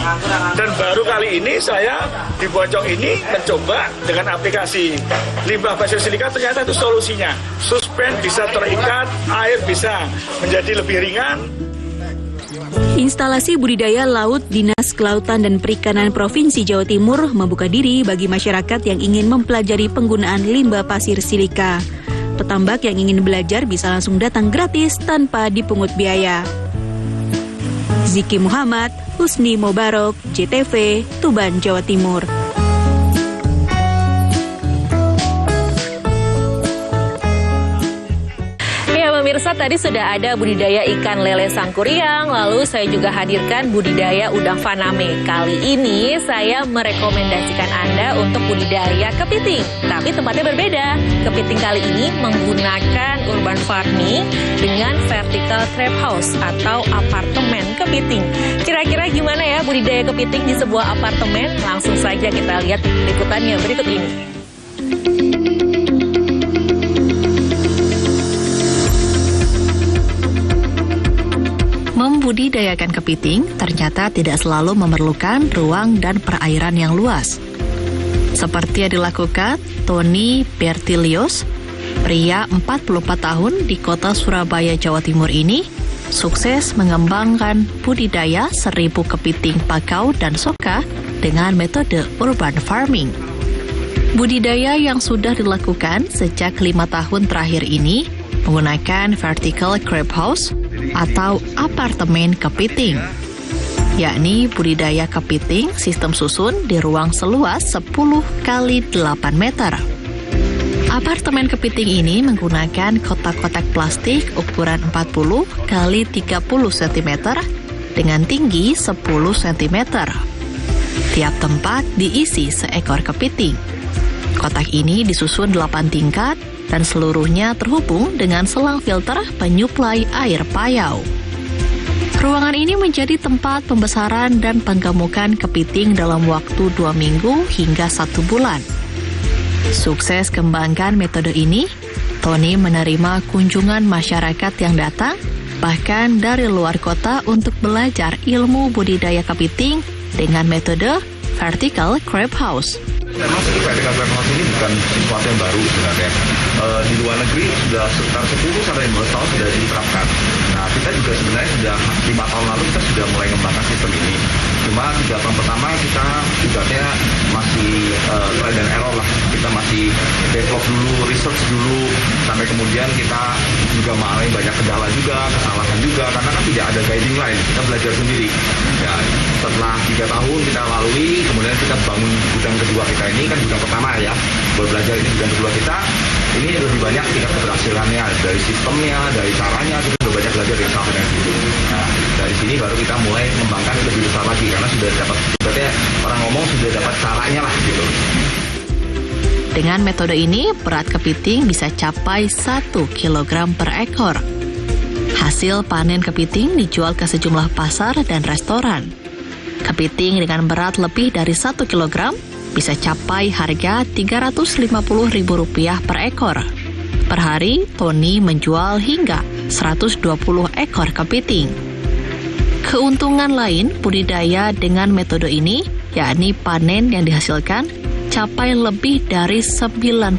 Dan baru kali ini saya di Boncong ini mencoba dengan aplikasi limbah pasir silika, ternyata itu solusinya. Suspen bisa terikat, air bisa menjadi lebih ringan. Instalasi budidaya laut Dinas Kelautan dan Perikanan Provinsi Jawa Timur membuka diri bagi masyarakat yang ingin mempelajari penggunaan limbah pasir silika. Petambak yang ingin belajar bisa langsung datang gratis tanpa dipungut biaya. Ziki Muhammad, Husni Mobarok, JTV, Tuban, Jawa Timur. Pemirsa, tadi sudah ada budidaya ikan lele Sangkuriang, lalu saya juga hadirkan budidaya udang faname. Kali ini saya merekomendasikan Anda untuk budidaya kepiting, tapi tempatnya berbeda. Kepiting kali ini menggunakan urban farming dengan vertical trap house atau apartemen kepiting. Kira-kira gimana ya budidaya kepiting di sebuah apartemen? Langsung saja kita lihat liputannya berikut ini. Membudidayakan kepiting ternyata tidak selalu memerlukan ruang dan perairan yang luas. Seperti yang dilakukan Tony Bertilios, pria 44 tahun di kota Surabaya, Jawa Timur ini, sukses mengembangkan budidaya 1000 kepiting pakau dan soka dengan metode urban farming. Budidaya yang sudah dilakukan sejak 5 tahun terakhir ini menggunakan vertical crab house atau apartemen kepiting, yakni budidaya kepiting sistem susun di ruang seluas 10 kali 8 meter. Apartemen kepiting ini menggunakan kotak-kotak plastik ukuran 40 kali 30 cm dengan tinggi 10 cm. Tiap tempat diisi seekor kepiting. Kotak ini disusun 8 tingkat dan seluruhnya terhubung dengan selang filter penyuplai air payau. Ruangan ini menjadi tempat pembesaran dan penggemukan kepiting dalam waktu 2 minggu hingga 1 bulan. Sukses kembangkan metode ini, Tony menerima kunjungan masyarakat yang datang, bahkan dari luar kota untuk belajar ilmu budidaya kepiting dengan metode vertical crab house. Memang vertical crab house ini bukan sesuatu yang baru sebenarnya. Di luar negeri sudah sekitar 10-15 tahun sudah diterapkan. Nah, kita juga sebenarnya sudah 5 tahun lalu kita sudah mulai mengembangkan sistem ini. Cuma 3 tahun pertama kita ibaratnya masih trial and error lah. Kita masih develop dulu, research dulu, sampai kemudian kita juga mengalami banyak kendala juga, kesalahan juga, karena kan tidak ada guiding line. Kita belajar sendiri. Ya, setelah 3 tahun kita lalui, kemudian kita bangun gudang kedua kita ini, kan gudang pertama ya, baru belajar ini gudang kedua kita, ini lebih banyak tingkat keberhasilannya, dari sistemnya, dari caranya, kita sudah banyak belajar dari salah dan itu. Nah, dari sini baru kita mulai mengembangkan lebih besar lagi, karena sudah dapat, berarti orang ngomong sudah dapat caranya lah gitu. Dengan metode ini, berat kepiting bisa capai 1 kg per ekor. Hasil panen kepiting dijual ke sejumlah pasar dan restoran. Kepiting dengan berat lebih dari 1 kg bisa capai harga Rp350.000 per ekor. Per hari, Tony menjual hingga 120 ekor kepiting. Keuntungan lain budidaya dengan metode ini, yakni panen yang dihasilkan capai lebih dari 90%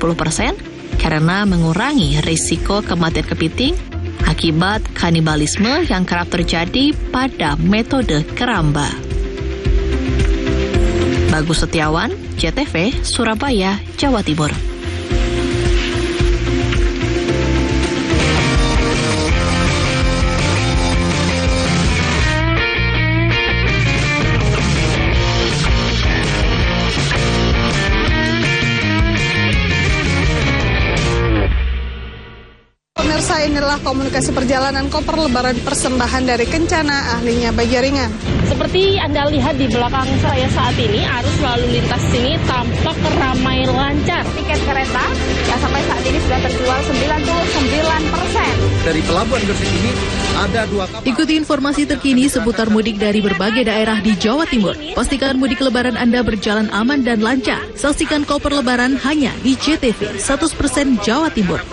karena mengurangi risiko kematian kepiting akibat kanibalisme yang kerap terjadi pada metode keramba. Bagus Setiawan, JTV, Surabaya, Jawa Timur. Pemirsa, inilah komunikasi perjalanan koper lebaran persembahan dari Kencana, ahlinya Bajaringan. Seperti Anda lihat di belakang saya saat ini, arus lalu lintas sini tampak ramai lancar. Tiket kereta yang sampai saat ini sudah terjual 99%. Dari Pelabuhan Gresik ini ada 2 kapal. Ikuti informasi terkini seputar mudik dari berbagai daerah di Jawa Timur. Pastikan mudik lebaran Anda berjalan aman dan lancar. Saksikan koper lebaran hanya di JTV 100% Jawa Timur.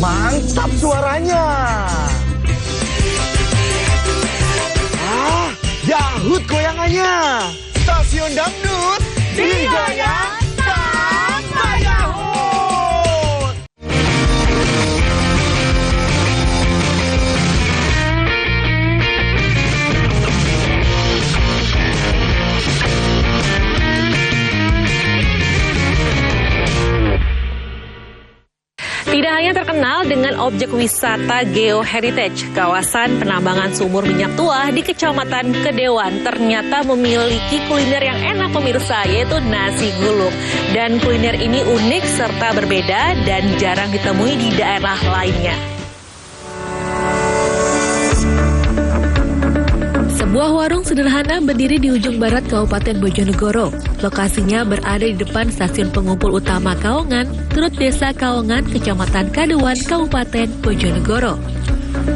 Mantap suaranya. Dahut goyangannya. Stasiun Dangdut Digaya tambah dahut. Tidak hanya terkenal dengan objek wisata geoheritage, kawasan penambangan sumur minyak tua di Kecamatan Kedewan ternyata memiliki kuliner yang enak pemirsa, yaitu nasi gulung. Dan kuliner ini unik serta berbeda dan jarang ditemui di daerah lainnya. Sebuah Sebuah warung sederhana berdiri di ujung barat Kabupaten Bojonegoro. Lokasinya berada di depan stasiun pengumpul utama Kaongan, turut Desa Kaongan, Kecamatan Kadewan, Kabupaten Bojonegoro.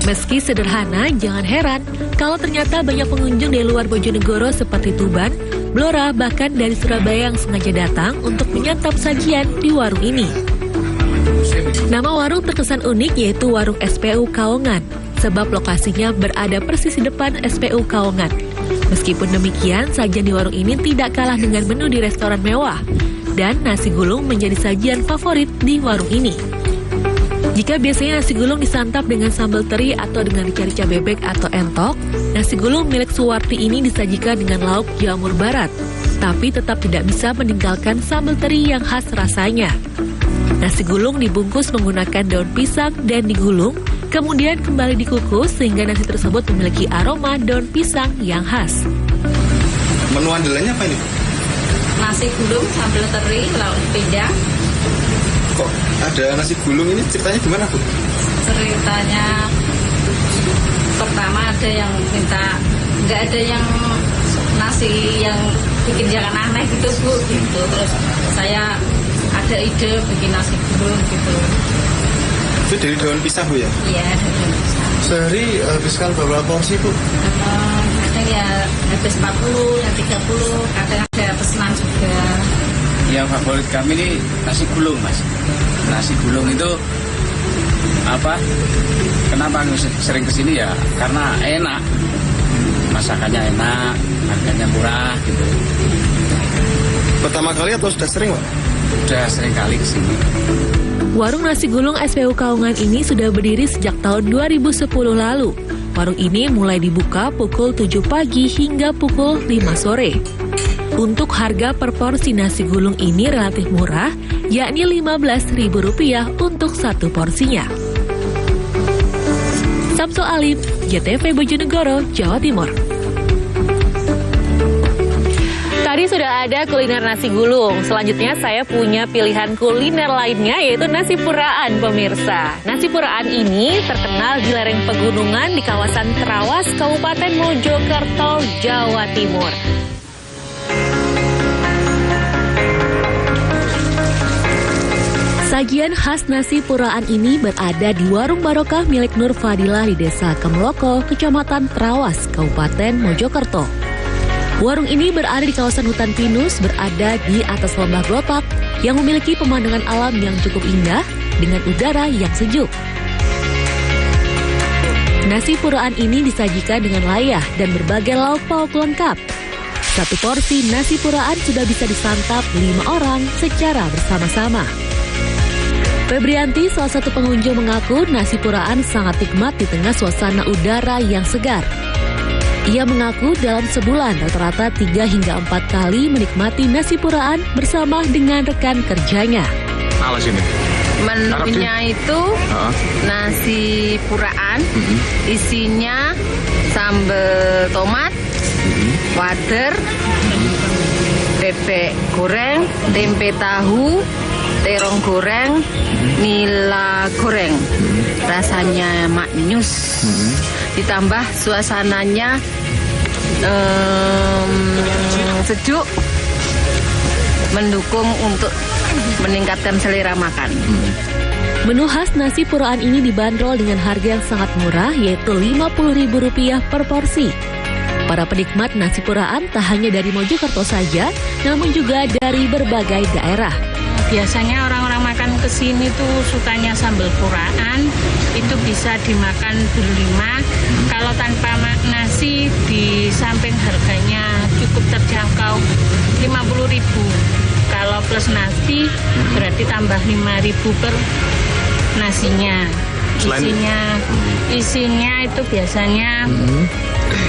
Meski sederhana, jangan heran kalau ternyata banyak pengunjung dari luar Bojonegoro seperti Tuban, Blora, bahkan dari Surabaya yang sengaja datang untuk menyantap sajian di warung ini. Nama warung terkesan unik yaitu Warung SPU Kaongan, sebab lokasinya berada persis di depan SPU Kaongan. Meskipun demikian, sajian di warung ini tidak kalah dengan menu di restoran mewah, dan nasi gulung menjadi sajian favorit di warung ini. Jika biasanya nasi gulung disantap dengan sambal teri atau dengan rica-rica bebek atau entok, nasi gulung milik Suwarti ini disajikan dengan lauk jamur barat, tapi tetap tidak bisa meninggalkan sambal teri yang khas rasanya. Nasi gulung dibungkus menggunakan daun pisang dan digulung, kemudian kembali dikukus sehingga nasi tersebut memiliki aroma daun pisang yang khas. Menu andalannya apa ini? Nasi gulung, sambal teri, lauk pindang. Kok ada nasi gulung ini, ceritanya gimana, Bu? Ceritanya pertama ada yang minta, nggak ada yang nasi yang bikin jangan aneh gitu, Bu, gitu. Terus saya ada ide bikin nasi gulung gitu. Itu dari daun pisang, Bu, ya? Iya, dari daun pisang. Sehari habiskan berapa porsi, Bu? Kadang ya habis 40, yang 30, kadang ada pesanan juga. Yang favorit kami ini nasi gulung, Mas. Nasi gulung itu apa? Kenapa sering kesini ya? Karena enak, masakannya enak, harganya murah gitu. Pertama kali atau sudah sering, Pak? Sudah sering kali kesini. Warung nasi gulung SPU Kaongan ini sudah berdiri sejak tahun 2010 lalu. Warung ini mulai dibuka pukul 7 pagi hingga pukul 5 sore. Untuk harga per porsi nasi gulung ini relatif murah, yakni Rp15.000 untuk satu porsinya. Samsul Alim, JTV Bojonegoro, Jawa Timur. Tadi sudah ada kuliner nasi gulung. Selanjutnya saya punya pilihan kuliner lainnya yaitu nasi puraan, pemirsa. Nasi puraan ini terkenal di lereng pegunungan di kawasan Trawas, Kabupaten Mojokerto, Jawa Timur. Sajian khas nasi puraan ini berada di Warung Barokah milik Nur Fadilah di Desa Kemloko, Kecamatan Trawas, Kabupaten Mojokerto. Warung ini berada di kawasan hutan pinus, berada di atas lembah Glotak yang memiliki pemandangan alam yang cukup indah dengan udara yang sejuk. Nasi puraan ini disajikan dengan layah dan berbagai lauk pauk lengkap. Satu porsi nasi puraan sudah bisa disantap 5 orang secara bersama-sama. Febrianti, salah satu pengunjung, mengaku nasi puraan sangat nikmat di tengah suasana udara yang segar. Ia mengaku dalam sebulan rata-rata 3 hingga 4 kali menikmati nasi puraan bersama dengan rekan kerjanya. Alas ini. Menunya itu nasi puraan, isinya sambal tomat, wader, bebek goreng, tempe tahu, terong goreng, nila goreng. Rasanya maknyus. Ditambah suasananya sejuk, mendukung untuk meningkatkan selera makan. Menu khas nasi puraan ini dibanderol dengan harga yang sangat murah, yaitu Rp50.000 per porsi. Para penikmat nasi puraan tak hanya dari Mojokerto saja, namun juga dari berbagai daerah. Biasanya orang-orang makan kesini tuh sukanya sambal puraan, itu bisa dimakan dulu 5. Kalau tanpa nasi, di samping harganya cukup terjangkau, Rp50.000. Kalau plus nasi berarti tambah Rp5.000 per nasinya. Isinya itu biasanya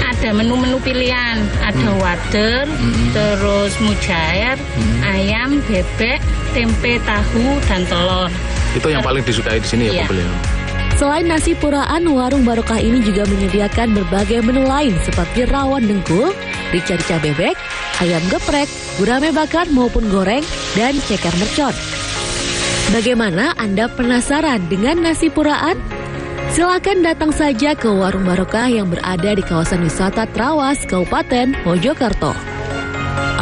ada menu-menu pilihan, ada wader, terus mujair, ayam, bebek, tempe, tahu, dan telur. Itu yang paling disukai di sini ya, pembeli. Selain nasi puraan, Warung Barokah ini juga menyediakan berbagai menu lain seperti rawon dengkul, rica-rica bebek, ayam geprek, gurame bakar maupun goreng, dan ceker mercon. Bagaimana Anda penasaran dengan nasi puraan? Silakan datang saja ke Warung Barokah yang berada di kawasan wisata Trawas, Kabupaten Mojokerto.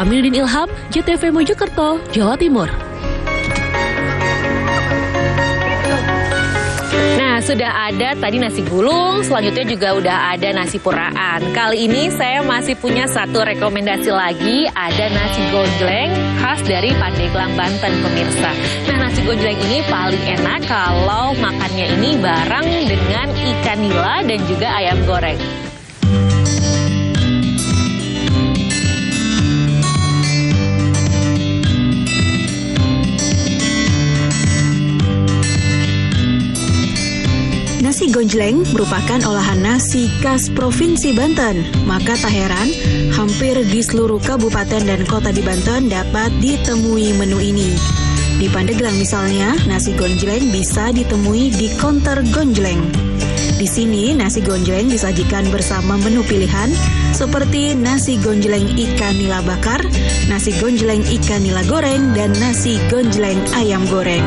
Aminuddin Ilham, JTV Mojokerto, Jawa Timur. Nah, sudah ada tadi nasi gulung, selanjutnya juga udah ada nasi puraan. Kali ini saya masih punya satu rekomendasi lagi, ada nasi gonjleng khas dari Pandeglang, Banten, pemirsa. Nah, nasi gonjleng ini paling enak kalau makannya ini bareng dengan ikan nila dan juga ayam goreng. Nasi gonjleng merupakan olahan nasi khas Provinsi Banten, maka tak heran hampir di seluruh kabupaten dan kota di Banten dapat ditemui menu ini. Di Pandeglang misalnya, nasi gonjleng bisa ditemui di counter gonjleng. Di sini, nasi gonjleng disajikan bersama menu pilihan seperti nasi gonjleng ikan nila bakar, nasi gonjleng ikan nila goreng, dan nasi gonjleng ayam goreng.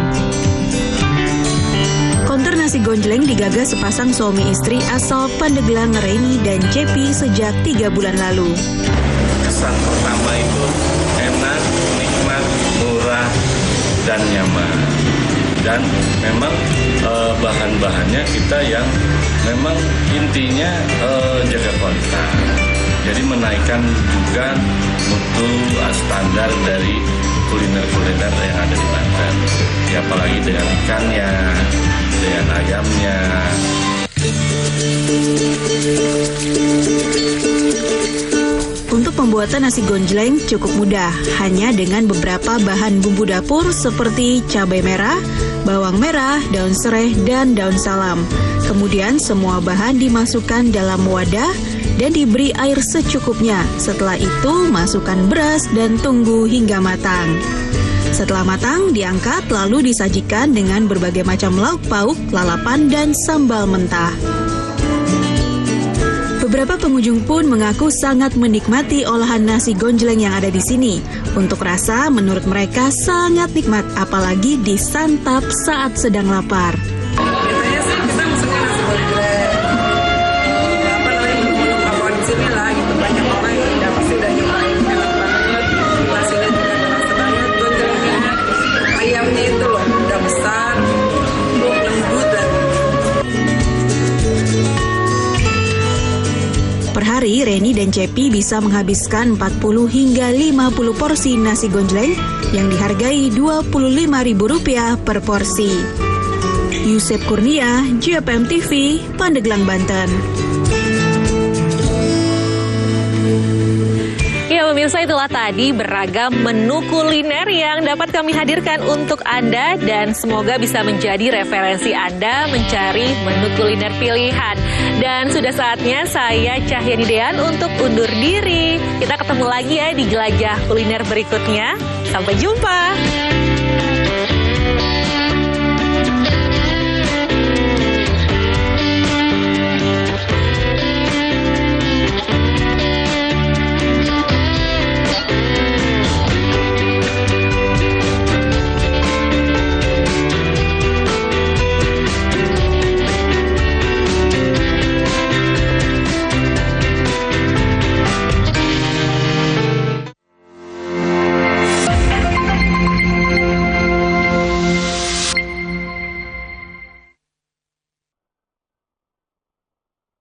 Konter nasi gonjleng digagas sepasang suami istri asal Pandeglang, Reni dan Cepi sejak 3 bulan lalu. Kesan pertama itu enak, nikmat, murah, dan nyaman. Dan memang bahan-bahannya kita yang memang intinya jaga kualitas. Jadi menaikkan juga mutu standar dari kuliner-kuliner yang ada di Banten. Ya, apalagi dengan ikannya, dengan ayamnya. Untuk pembuatan nasi gonjleng cukup mudah, hanya dengan beberapa bahan bumbu dapur seperti cabai merah, bawang merah, daun serai, dan daun salam. Kemudian semua bahan dimasukkan dalam wadah dan diberi air secukupnya. Setelah itu masukkan beras dan tunggu hingga matang. Setelah matang, diangkat lalu disajikan dengan berbagai macam lauk pauk, lalapan, dan sambal mentah. Beberapa pengunjung pun mengaku sangat menikmati olahan nasi gonjleng yang ada di sini. Untuk rasa, menurut mereka sangat nikmat, apalagi disantap saat sedang lapar. Biasanya sih kita maksudnya nasi gonjleng. Apa namanya menu-menu favorit di sini lah gitu. Banyak orang yang udah pasti udah nyobain, enak banget. Nasinya juga terasa banget. Gonjlengnya, ayamnya itu loh udah besar, lembut dan. Per hari, Reni dan Cepi bisa menghabiskan 40 hingga 50 porsi nasi gonjleng yang dihargai Rp25.000 per porsi. Yusef Kurnia, JPM TV, Pandeglang, Banten. Ya pemirsa, itulah tadi beragam menu kuliner yang dapat kami hadirkan untuk Anda dan semoga bisa menjadi referensi Anda mencari menu kuliner pilihan. Dan sudah saatnya saya Cahyani Dean untuk undur diri. Kita ketemu lagi ya di jelajah kuliner berikutnya. Sampai jumpa.